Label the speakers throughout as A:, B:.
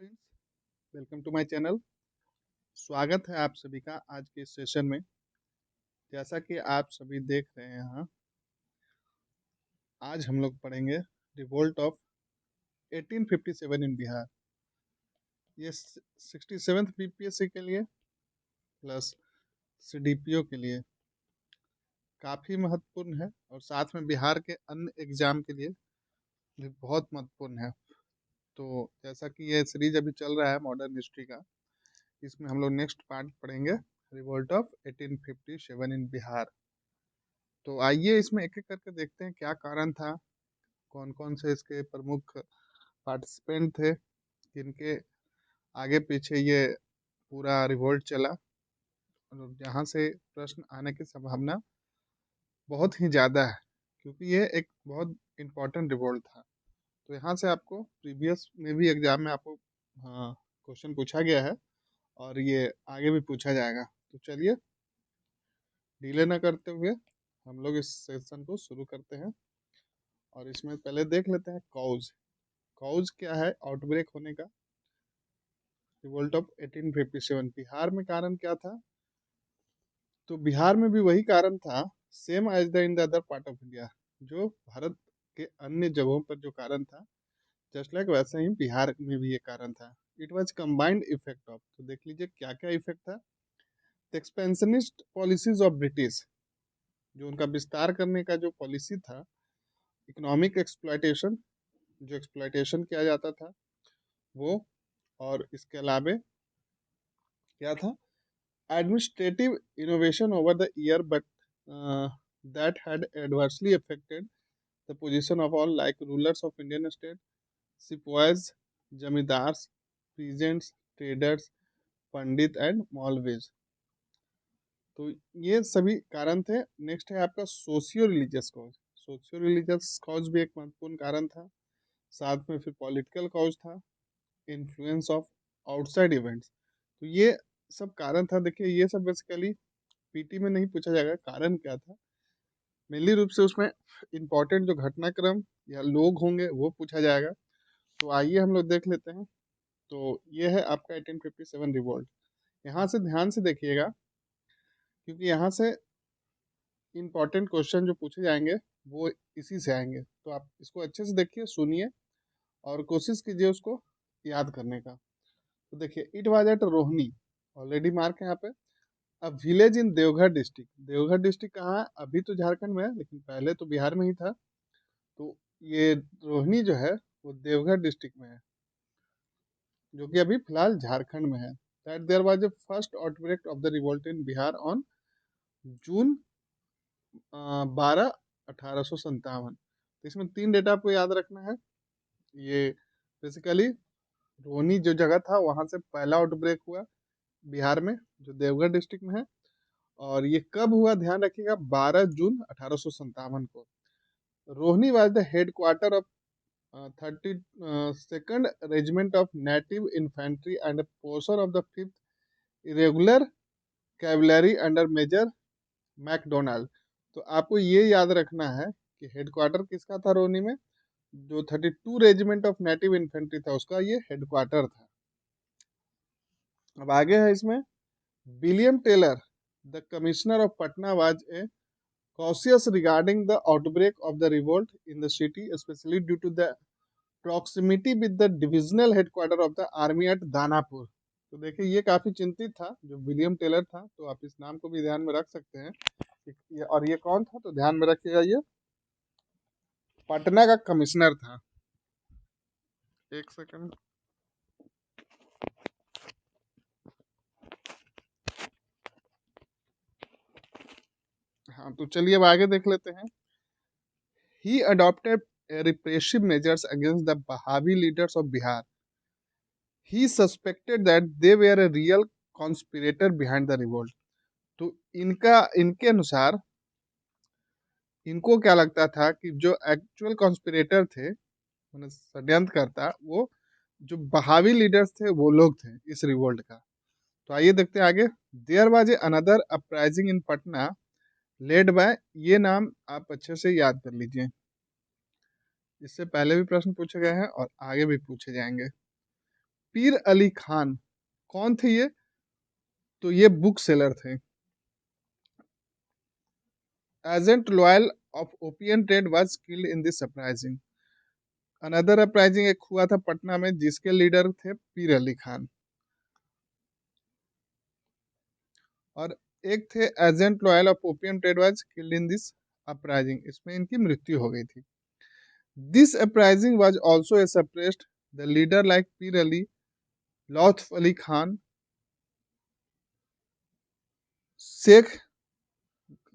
A: Friends, welcome to my channel. स्वागत है आप सभी का आज के इस सेशन में। जैसा कि आप सभी देख रहे हैं यहाँ, आज हम लोग पढ़ेंगे रिवोल्ट ऑफ 1857 इन बिहार। ये 67th बीपीएससी के लिए प्लस सीडीपीओ के लिए काफ़ी महत्वपूर्ण है और साथ में बिहार के अन्य एग्जाम के लिए भी बहुत महत्वपूर्ण है। तो जैसा कि ये सीरीज अभी चल रहा है मॉडर्न हिस्ट्री का, इसमें हम लोग नेक्स्ट पार्ट पढ़ेंगे रिवोल्ट ऑफ 1857 इन बिहार। तो आइए इसमें एक एक करके देखते हैं क्या कारण था, कौन कौन से इसके प्रमुख पार्टिसिपेंट थे, जिनके आगे पीछे ये पूरा रिवोल्ट चला और यहाँ से प्रश्न आने की संभावना बहुत ही ज़्यादा है क्योंकि ये एक बहुत इम्पोर्टेंट रिवोल्ट था। तो यहाँ से आपको प्रीवियस में भी एग्जाम में आपको क्वेश्चन पूछा गया है और ये आगे भी पूछा जाएगा। तो चलिए डिले ना करते हुए हम लोग इस सेशन को शुरू करते हैं और इसमें पहले देख लेते हैं कॉज। कॉज क्या है आउटब्रेक होने का रिवोल्ट ऑफ 1857 बिहार में? कारण क्या था? तो बिहार में भी वही कारण था, same as the in the other part of India. जो भारत के अन्य जगहों पर जो कारण था, जस्ट लाइक वैसे ही बिहार में भी ये कारण था। It was combined effect of, तो देख लीजिए क्या क्या इफेक्ट था। The expansionist policies of British, जो उनका विस्तार करने का जो पॉलिसी था, इकोनॉमिक एक्सप्लॉयटेशन, जो एक्सप्लॉयटेशन किया जाता था वो, और इसके अलावे क्या था, administrative innovation over the year, but that had adversely affected the position of all like rulers of Indian state, sepoys, jamidars, peasants, traders, pandit and maulvis. तो ये सभी कारण थे। नेक्स्ट है आपका socio religious cause. Socio religious cause भी एक महत्वपूर्ण कारण था। साथ में फिर पॉलिटिकल कॉज था, इन्फ्लुएंस ऑफ आउटसाइड इवेंट्स। तो ये सब कारण था। देखिए ये सब बेसिकली पीटी में नहीं पूछा जाएगा कारण क्या था, मेनली रूप से उसमें इम्पोर्टेंट जो घटनाक्रम या लोग होंगे वो पूछा जाएगा। तो आइए हम लोग देख लेते हैं। तो ये है आपका 1857 रिवोल्ट। यहाँ से ध्यान से देखिएगा क्योंकि यहाँ से इम्पोर्टेंट क्वेश्चन जो पूछे जाएंगे वो इसी से आएंगे। तो आप इसको अच्छे से देखिए, सुनिए और कोशिश कीजिए उसको याद करने का। तो देखिए, it was at Rohini, already mark है यहाँ पे। अब village in Deoghar district. Deoghar district कहाँ है? अभी तो झारखंड में है लेकिन पहले तो बिहार में ही था। तो ये रोहिणी जो है वो देवघर डिस्ट्रिक्ट में है, जो कि अभी फिलहाल झारखंड में है। That there was the first outbreak of the revolt in Bihar on June 12 1857। तो इसमें 3 डेटा आपको याद रखना है। ये बेसिकली रोहिणी जो जगह था वहां से पहला आउटब्रेक हुआ बिहार में, जो देवघर डिस्ट्रिक्ट में है। और ये कब हुआ ध्यान रखिएगा, 12 जून 1857 को। Rohini was the headquarter of 32nd regiment of native infantry and portion of the 5th irregular cavalry under major Macdonald. तो आपको ये याद रखना है कि हेडक्वार्टर किसका था रोहिणी में? जो 32 रेजिमेंट ऑफ नेटिव इन्फेंट्री था उसका ये हेडक्वार्टर था। अब आगे है इसमें, William Taylor the commissioner of Patna was a cautious regarding the outbreak of the revolt in the city, especially due to the proximity with the divisional headquarter of the army at Danapur. तो देखिए ये काफी चिंतित था जो विलियम टेलर था। तो आप इस नाम को भी ध्यान में रख सकते हैं। और ये कौन था? तो ध्यान में रखिएगा, ये पटना का कमिश्नर था। एक सेकंड। हाँ तो चलिए अब आगे देख लेते हैं। ही adopted repressive measures against the Bahavi leaders of Bihar. He suspected that they were a real conspirator behind the revolt. तो इनके अनुसार इनको क्या लगता था कि जो एक्चुअल कॉन्स्पिरेटर थे, मतलब षड्यंत्रकर्ता, वो जो बहावी लीडर्स थे वो लोग थे इस रिवोल्ट का। तो आइए देखते हैं आगे। There was another uprising in Patna led by, ये नाम आप अच्छे से याद कर लीजिए, इससे पहले भी प्रश्न पूछे गए हैं और आगे भी पूछे जाएंगे। पीर अली खान कौन थे ये? तो ये बुक सेलर थे। Agent loyal of opium trade was killed in this uprising. Another uprising एक हुआ था पटना में जिसके लीडर थे पीर अली खान, और एक थे agent loyal of opium trade was killed in this uprising, इसमें इनकी मृत्यु हो गई थी। This uprising was also suppressed the leader like पीर अली, लौथ अली खान, शेख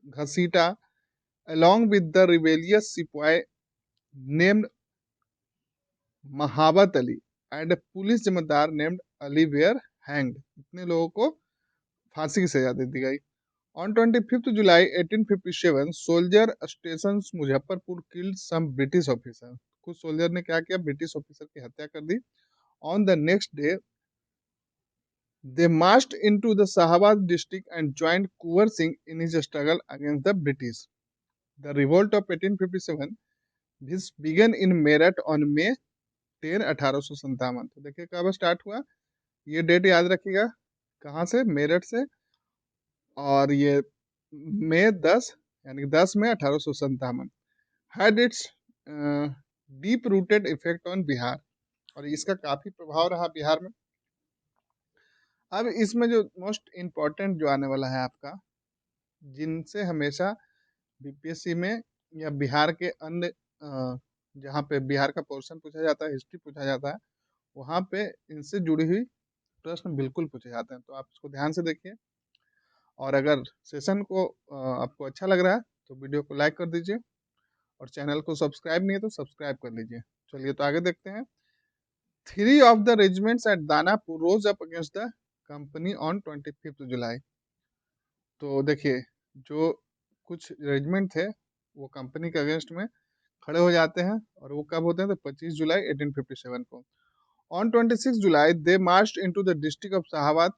A: घसीटा, along with the rebellious sipahi named Mahabat Ali and police jamadar named Ali were hanged. इतने लोगों को फांसी की सजा दे दी गई। On 25 July 1857 soldier station Muzaffarpur killed some British officer. कुछ सोल्जर ने क्या किया, ब्रिटिश ऑफिसर की हत्या कर दी। On the next day they marched into the Shahabad district and joined Kunwar Singh in his struggle against the British. The revolt of 1857 this begin in Meerut on May 10, 1857। तो देखिए कब स्टार्ट हुआ, ये डेट याद रखिएगा, कहाँ से, मेरठ से, और ये मई 10 यानी 10 मई 1857। Had it's deep rooted effect on Bihar, और इसका काफी प्रभाव रहा बिहार में। अब इसमें जो मोस्ट इम्पोर्टेंट जो आने वाला है आपका, जिनसे हमेशा बीपीएससी में या बिहार के अन्य जहाँ पे बिहार का पोर्शन पूछा जाता है, हिस्ट्री पूछा जाता है, वहाँ पे इनसे जुड़ी हुई प्रश्न बिल्कुल पूछे जाते हैं। तो आप इसको ध्यान से देखिए, और अगर सेशन को आपको अच्छा लग रहा है तो वीडियो को लाइक कर दीजिए, और चैनल को सब्सक्राइब नहीं है तो सब्सक्राइब कर लीजिए। चलिए तो आगे देखते हैं। 3 of the regiments at Danapur rose up against the company on 25 जुलाई। तो देखिए जो कुछ रेजिमेंट थे वो कंपनी के अगेंस्ट में खड़े हो जाते हैं, और वो कब होते हैं, तो 25 जुलाई 1857 को। On 26 July they march into the district of Shahabad.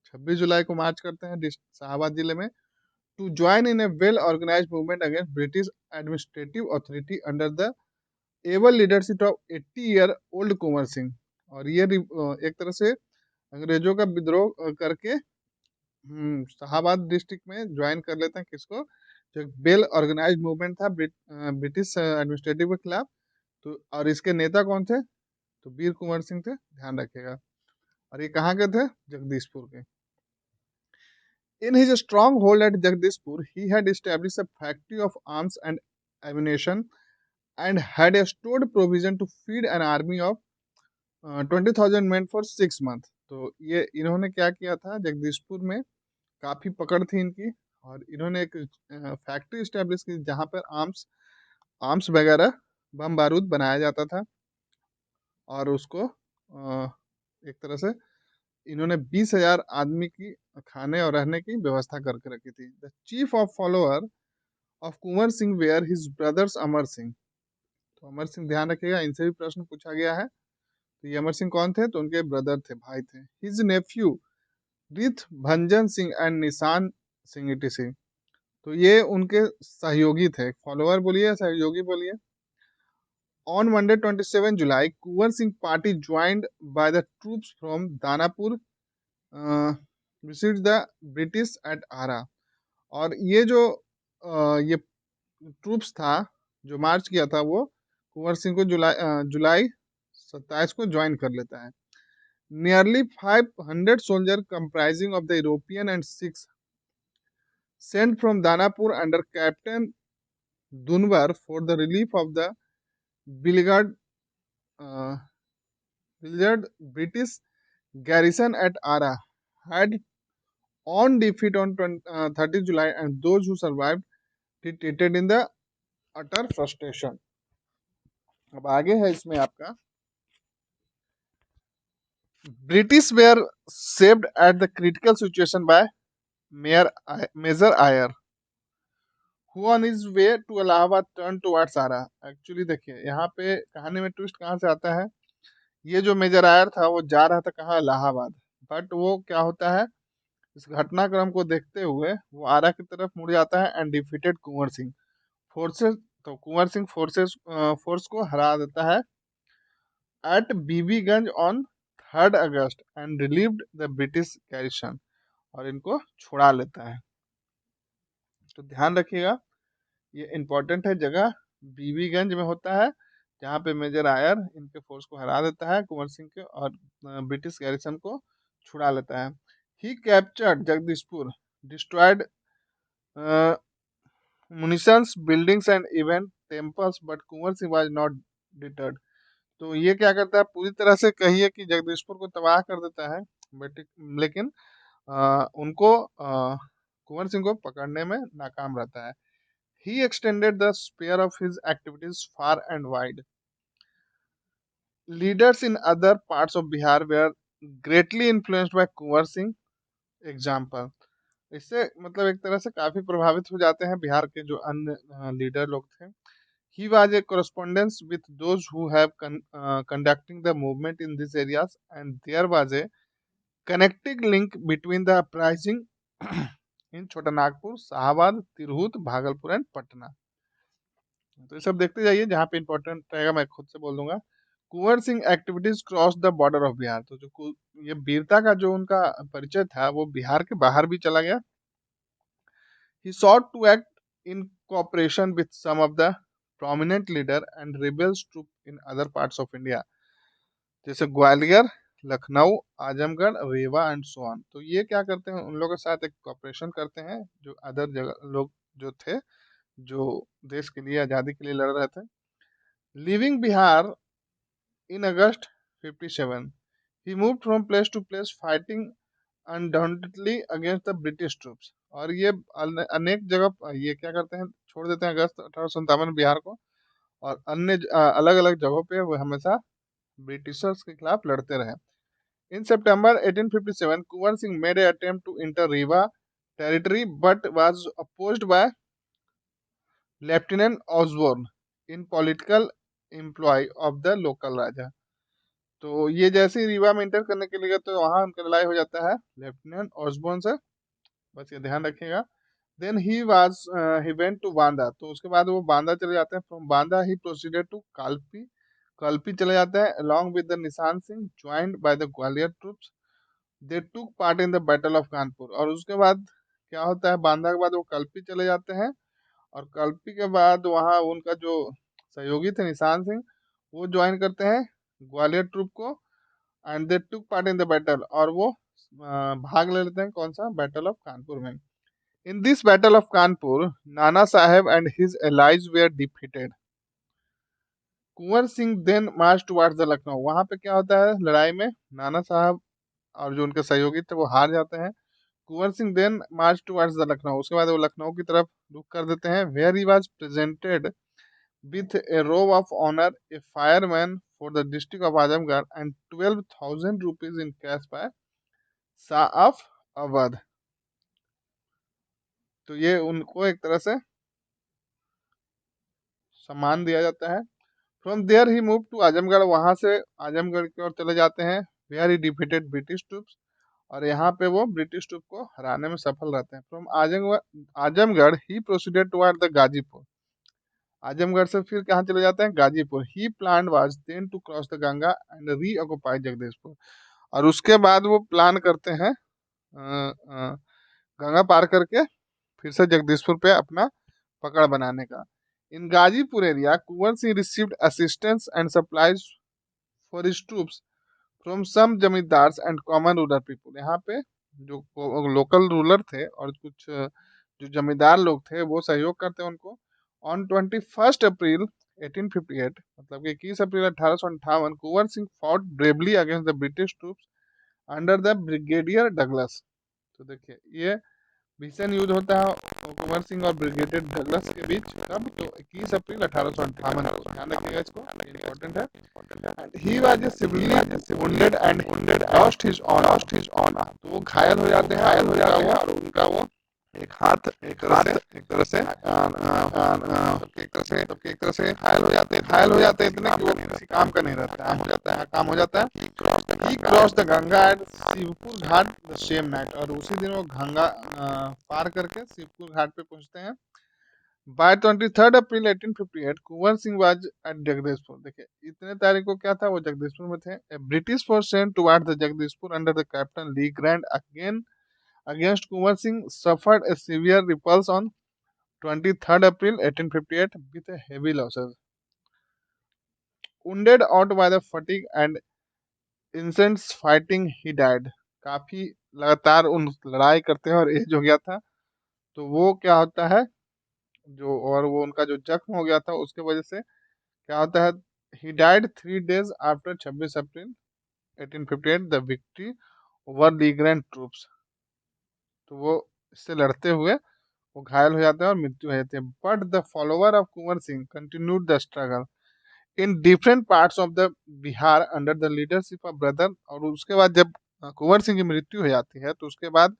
A: 26 जुलाई को मार्च करते हैं शाहबाद जिले में, to join in a well organised movement against British administrative authority under the able leadership of 80 year old Kunwar Singh. और ये एक तरह से अंग्रेजों का विद्रोह करके शाहबाद डिस्ट्रिक्ट में ज्वाइन कर लेते हैं किसको, जो वेल ऑर्गेनाइज्ड मूवमेंट था ब्रिटिश एडमिनिस्ट्रेटिव के खिलाफ। तो और इसके नेता कौन थे, तो वीर कुंवर सिंह थे, ध्यान रखिएगा। और ये कहाँ के थे, जगदीशपुर के। In his stronghold at Jagdishpur, he had established a factory of arms and ammunition and had a stored provision to feed an army of 20,000 men for 6 months। तो ये इन्होंने क्या किया था, जगदीशपुर में काफी पकड़ थी इनकी, और इन्होंने एक फैक्ट्री स्टैब्लिश की जहाँ पर आर्म्स आर्म्स वगैरह बम बारूद बनाया जाता था, और उसको एक तरह से इन्होंने 20,000 आदमी की खाने और रहने की व्यवस्था करके रखी थी। The chief of follower of Kunwar Singh were his brothers Amar Singh. तो अमर सिंह ध्यान रखिएगा, इनसे भी प्रश्न पूछा गया है। तो ये अमर सिंह कौन थे, तो उनके ब्रदर थे, भाई थे। His nephew Ritbhanjan Singh and Nishan Singh etc.. तो ये उनके सहयोगी थे, फॉलोअर बोलिए सहयोगी बोलिए। On Monday 27 July Kunwar Singh party joined by the troops from Danapur visit the British at Arrah. और ये जो ये ट्रूप्स था जो मार्च किया था, वो कुंवर सिंह को जुलाई 27 को ज्वाइन कर लेता है। Nearly 500 soldier comprising of the European and six sent from Danapur under Captain Dunbar for the relief of the beleaguered uh, beleaguered British garrison at Ara had on defeat on 30 July, and those who survived retreated in the utter frustration। अब आगे है इसमें आपका, British were saved at the critical situation by major Eyre who on his way to Allahabad turned towards Arrah. Actually देखिए यहाँ पे कहानी में ट्विस्ट कहाँ से आता है, ये जो मेजर आयर था वो जा रहा था कहाँ, इलाहाबाद, बट वो क्या होता है, इस घटनाक्रम को देखते हुए वो आरा की तरफ मुड़ जाता है and defeated Kunwar Singh forces. तो कुंवर सिंह फोर्स को हरा देता है at Bibiganj on 3rd August and relieved the British garrison, और इनको छुड़ा लेता है। तो ध्यान रखिएगा, ये इंपॉर्टेंट है जगह, बीबीगंज में होता है, जहाँ पे मेजर आयर इनके फोर्स को हरा देता है कुंवर सिंह के, और ब्रिटिश गैरिसन को छुड़ा लेता है। He captured Jagdishpur, destroyed munitions, buildings and even temples, but Kunwar Singh was not deterred। तो ये क्या करता है, पूरी तरह से कहिए कि जगदीशपुर को तबाह कर देता है, बट लेकिन उनको कुंवर सिंह को पकड़ने में नाकाम रहता है। He extended the sphere of his activities far and wide. Leaders in other parts of Bihar were greatly influenced by Kunwar Singh example. इससे मतलब एक तरह से काफी प्रभावित हो जाते हैं बिहार के जो अन्य लीडर लोग थे। He was a correspondence with those who have conducting the movement in these areas, and there was a connecting link between the uprising in छोटा नागपुर, शाहबाद, तिरहुत, भागलपुर एंड पटना। तो ये सब देखते जाइए, जहाँ पे इंपॉर्टेंट रहेगा मैं खुद से बोल दूंगा। Kunwar Singh activities cross the border of Bihar, तो जो ये वीरता का जो उनका परिचय था वो बिहार के बाहर भी चला गया। He sought to act in cooperation with some of the prominent leader and rebels troop in other parts of India, जैसे ग्वालियर, लखनऊ, आजमगढ़, रेवा एंड सो ऑन। तो ये क्या करते हैं, उन लोगों के साथ एक कॉपरेशन करते हैं जो अदर जगह लोग जो थे, जो देश के लिए आज़ादी के लिए लड़ रहे थे। Leaving Bihar in August 57, he moved from place to place fighting undauntedly against the British troops. और ये अनेक जगह ये क्या करते हैं, छोड़ देते हैं अगस्त 1857 बिहार को, और अन्य अलग अलग जगहों पे वो हमेशा ब्रिटिशर्स के खिलाफ लड़ते रहे। In September 1857 Kunwar Singh made a attempt to enter Rewa territory but was opposed by lieutenant Osborne an political employ of the local raja. तो ये जैसे ही रीवा में इंटर करने के लिए गए तो वहां उनका लड़ाई हो जाता है लेफ्टिनेंट ऑसबोर्न से, बस ये ध्यान रखिएगा। Then he went to Banda, तो उसके बाद वो बांदा चले जाते हैं। From Banda he proceeded to Kalpi, Kalpi चले जाते हैं along with the Nishan Singh joined by the Gwalior troops. They took part in the battle of Kanpur. और उसके बाद क्या होता है, बांदा के बाद वो कल्पी चले जाते हैं, और कल्पी के बाद वहाँ उनका जो सहयोगी थे निशान सिंह, वो ज्वाइन करते हैं ग्वालियर ट्रूप को, and they took part in the battle, और वो भाग ले लेते हैं कौन सा, बैटल ऑफ कानपुर में। In this battle of Kanpur Nana Sahib and his allies were defeated. Kunwar Singh then march towards the Lucknow. वहां पे क्या होता है, लड़ाई में नाना साहब और जो उनके सहयोगी थे वो हार जाते हैं। Kunwar Singh then march towards the Lucknow, उसके बाद वो लखनऊ की तरफ रुख कर देते हैं। Where he was presented with a robe of honor, a fireman for the district of Azamgarh, and 12,000 rupees in cash by Shah of Awadh। तो ये उनको एक तरह से सम्मान दिया जाता है। From there he move to Azamgarh, वहां से आजमगढ़ की ओर चले जाते हैं। Where he defeated British troops, और यहाँ पे वो ब्रिटिश ट्रूप को हराने में सफल रहते हैं। From Azamgarh he proceeded toward the Ghazipur, Azamgarh से फिर कहाँ चले जाते हैं, Ghazipur. He plan was then to cross the Ganga and reoccupy Jagdishpur, और उसके बाद वो प्लान करते हैं गंगा पार करके फिर से जगदीशपुर पे अपना पकड़ बनाने का। In Ghazipur area Kunwar Singh received assistance and supplies for his troops from some zamindars and common rural people. यहाँ पे जो लोकल रूलर थे और कुछ जो जमींदार लोग थे वो सहयोग करते हैं उनको। ऑन 21 अप्रैल 1858, मतलब कि 21 अप्रैल 1858, Kunwar Singh fought bravely against the British troops under the brigadier Douglas. तो देखिए ये भीषण युद्ध होता है कुंवर सिंह और ब्रिगेडियर डगलस के बीच, कब, तो 21 अप्रैल 1858 को। ध्यान रखिएगा इसको, इंपॉर्टेंट है। And he was severely wounded and lost his honour, तो वो घायल हो जाते हैं, और उनका वो एक हाथ एक तरह से एक तरह से घायल हो जाते हैं इतने कि वो किसी काम का नहीं रहता है, काम हो जाता है। He cross the Ganga at Shivpur Ghat the same night, और उसी दिन वो गंगा पार करके शिवपुर घाट पे पहुंचते हैं। By 23 April 1858 Kunwar Singh was at Jagdishpur. देखिए इतने तारीख को क्या था, वो जगदीशपुर में थे। A British force sent toward the Jagdishpur under the captain Le Grand again against Kunwar Singh suffered a severe repulse on 23 April 1858 with a heavy losses. Wounded out by the fatigue and intense fighting, he died. काफी लगातार उन लड़ाई करते हैं और as हो गया था, तो वो क्या होता है जो, और वो उनका जो जख्म हो गया था उसके वजह से क्या होता है, he died 3 days after 26 April 1858 the victory over Le Grand troops. तो वो इससे लड़ते हुए वो घायल हो जाते हैं और मृत्यु हो जाती है। But the follower of Kunwar Singh continued the struggle in different parts of the Bihar under the leadership of brother. और उसके बाद जब कुंवर सिंह की मृत्यु हो जाती है तो उसके बाद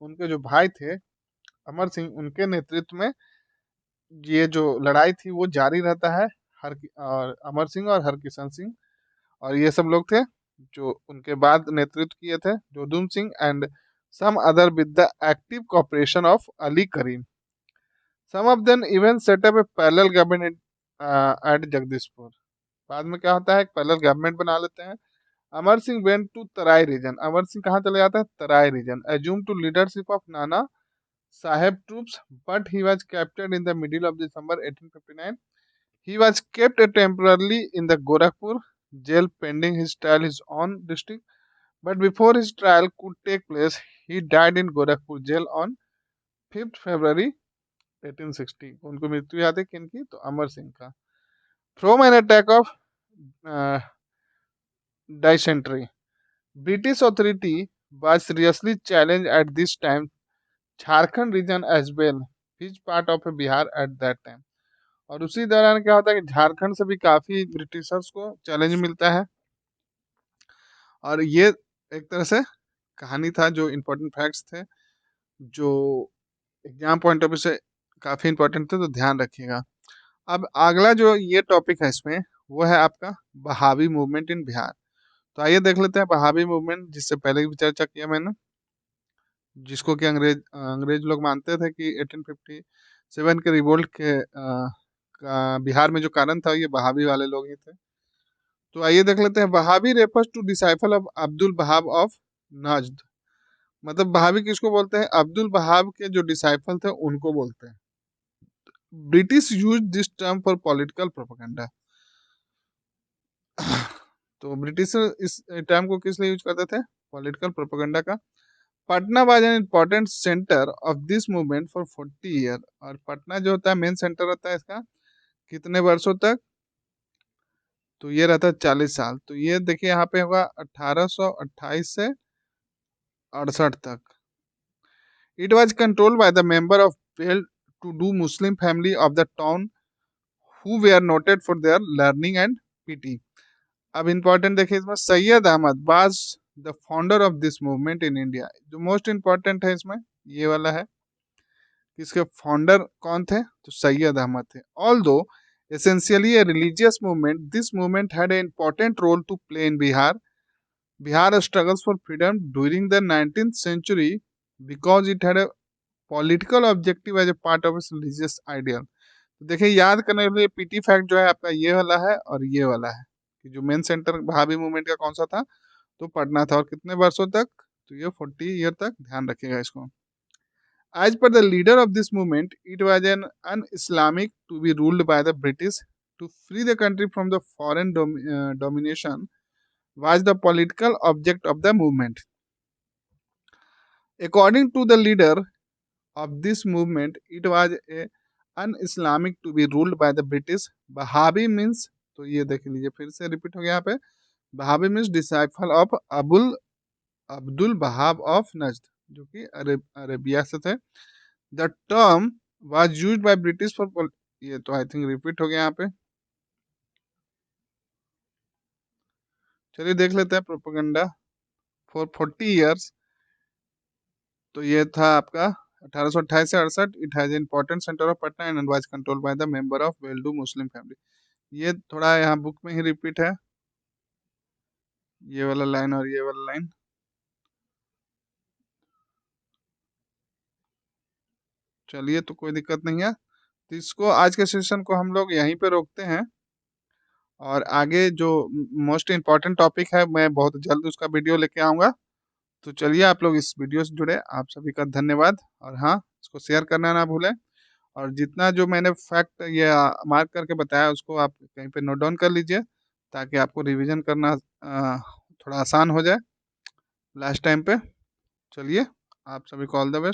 A: उनके जो भाई थे अमर सिंह, उनके नेतृत्व में ये जो लड़ाई थी वो जारी रहता है। हर और अमर सिंह और हरकिशन सिंह और ये सब लोग थे जो उनके बाद नेतृत्व किए थे, Jodhum Singh and some other with the active cooperation of Ali Karim. Some of them even set up a parallel government at Jagdishpur. बाद में क्या होता है, एक पैरेलल गवर्नमेंट बना लेते हैं। Amar Singh went to Terai region. Amar Singh कहाँ चले जाता है, Terai region. Assume to leadership of Nana Sahib troops but he was captured in the middle of December 1859। He was kept temporarily in the Gorakhpur jail pending his trial his own district, but before his trial could take place, he died in Gorakhpur jail on 5th February 1860। उनको मृत्यु याद है किनकी, तो अमर सिंह का। From an attack of dysentery, British authority was seriously challenged at this time. Jharkhand region as well, which part of Bihar at that time। और उसी दौरान क्या होता है कि झारखंड से भी काफी ब्रिटिशर्स को चैलेंज मिलता है। और ये एक तरह से कहानी था, जो इम्पोर्टेंट फैक्ट्स थे जो एग्जाम पॉइंट ऑफ व्यू से काफी इम्पोर्टेंट थे, तो ध्यान रखिएगा। अब अगला जो ये टॉपिक है इसमें, वो है आपका बहावी मूवमेंट इन बिहार। तो आइए देख लेते हैं बहावी मूवमेंट, जिससे पहले भी चर्चा किया मैंने, जिसको कि अंग्रेज लोग मानते थे कि 1857 के रिवोल्ट के बिहार में जो कारण था ये बहावी वाले लोग ही थे। तो आइए देख लेते हैं। Wahabi refers to disciple of Abdul Wahab of Najd. मतलब बहावी किसको बोलते हैं, अब्दुल बहाब के जो डिसाइपल थे उनको बोलते हैं। British use this term for political propaganda. तो ब्रिटिश इस टर्म को किस लिए यूज करते थे, पॉलिटिकल प्रोपेगेंडा का। Patna was an important centre of this movement for 40 year. और पटना जो होता है मेन सेंटर होता है इसका कितने वर्षों तक, तो ये रहता है 40 साल। तो ये देखिए यहाँ पे होगा 1828 से 68 तक। It was controlled by the member of well to do Muslim family of the town who were noted for their learning and piety. अब इम्पोर्टेंट देखिए इसमें, Syed Ahmad was the founder of this movement in India. जो most important है इसमें ये वाला है, इसके फाउंडर कौन थे, तो सैयद अहमद थे। Although essentially a religious movement, this movement had an important role to play in Bihar struggles for freedom during the 19th century because it had a political objective as a part of its religious ideal। तो देखिए याद करने के लिए PT fact जो है आपका ये वाला है और ये वाला है, कि जो मेन सेंटर बहावी मूवमेंट का कौन सा था, तो पटना था। और कितने वर्षों तक, तो ये 40 ईयर तक, ध्यान रखिएगा इसको। As per the leader of this movement, it was an un-Islamic to be ruled by the British to free the country from the foreign domination was the political object of the movement. According to the leader of this movement, it was a un-Islamic to be ruled by the British. Bahabi means, तो ये देख लीजिए फिर से repeat हो गया यहाँ पे, Wahabi means disciple of Abdul Wahab of Najd, जो कि अरेबिया से थे। The term was used by British for, ये तो आई थिंक रिपीट हो गया यहाँ पे, चलिए देख लेते हैं। प्रोपेगेंडा फॉर 40 ईयर्स, तो ये था आपका 1828 से 68। It has important centre of Patna and was controlled by the member of well to Muslim family. ये थोड़ा यहाँ बुक में ही रिपीट है, ये वाला लाइन और ये वाला लाइन। चलिए तो कोई दिक्कत नहीं है। तो इसको आज के सेशन को हम लोग यहीं पे रोकते हैं, और आगे जो मोस्ट इम्पॉर्टेंट टॉपिक है मैं बहुत जल्द उसका वीडियो लेके आऊँगा। तो चलिए, आप लोग इस वीडियो से जुड़े, आप सभी का धन्यवाद। और हाँ, इसको शेयर करना ना भूलें, और जितना जो मैंने फैक्ट या मार्क करके बताया उसको आप कहीं पे नोट डाउन कर लीजिए, ताकि आपको रिवीजन करना थोड़ा आसान हो जाए लास्ट टाइम पे। चलिए, आप सभी को ऑल द बेस्ट।